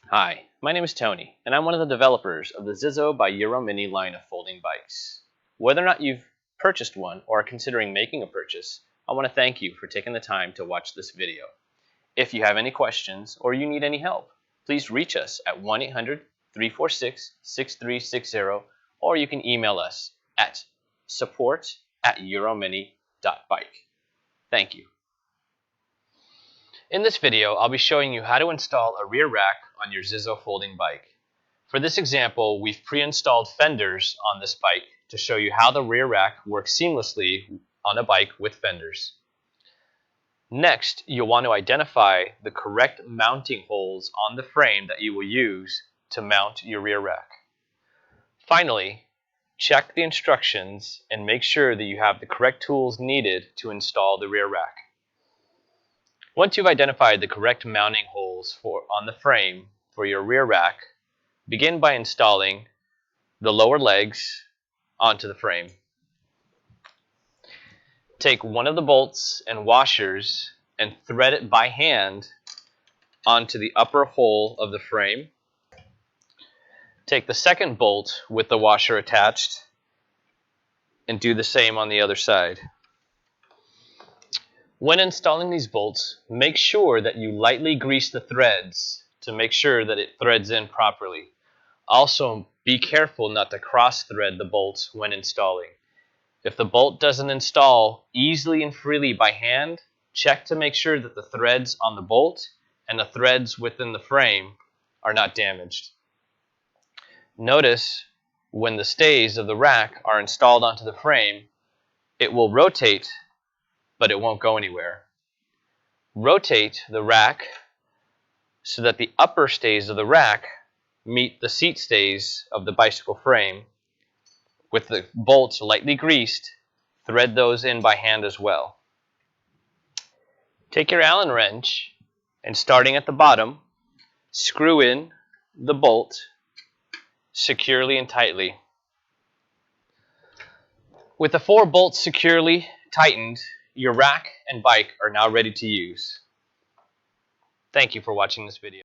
Hi, my name is Tony, and I'm one of the developers of the ZiZZO by Euromini line of folding bikes. Whether or not you've purchased one or are considering making a purchase, I want to thank you for taking the time to watch this video. If you have any questions or you need any help, please reach us at 1-800-346-6360, or you can email us at support@euromini.bike. Thank you. In this video, I'll be showing you how to install a rear rack on your ZiZZO folding bike. For this example, we've pre-installed fenders on this bike to show you how the rear rack works seamlessly on a bike with fenders. Next, you'll want to identify the correct mounting holes on the frame that you will use to mount your rear rack. Finally, check the instructions and make sure that you have the correct tools needed to install the rear rack. Once you've identified the correct mounting holes on the frame for your rear rack, begin by installing the lower legs onto the frame. Take one of the bolts and washers and thread it by hand onto the upper hole of the frame. Take the second bolt with the washer attached and do the same on the other side. When installing these bolts, make sure that you lightly grease the threads to make sure that it threads in properly. Also, be careful not to cross-thread the bolts when installing. If the bolt doesn't install easily and freely by hand, check to make sure that the threads on the bolt and the threads within the frame are not damaged. Notice when the stays of the rack are installed onto the frame, it will rotate, but it won't go anywhere. Rotate the rack so that the upper stays of the rack meet the seat stays of the bicycle frame. With the bolts lightly greased, thread those in by hand as well. Take your Allen wrench and, starting at the bottom, screw in the bolt securely and tightly. With the 4 bolts securely tightened, your rack and bike are now ready to use. Thank you for watching this video.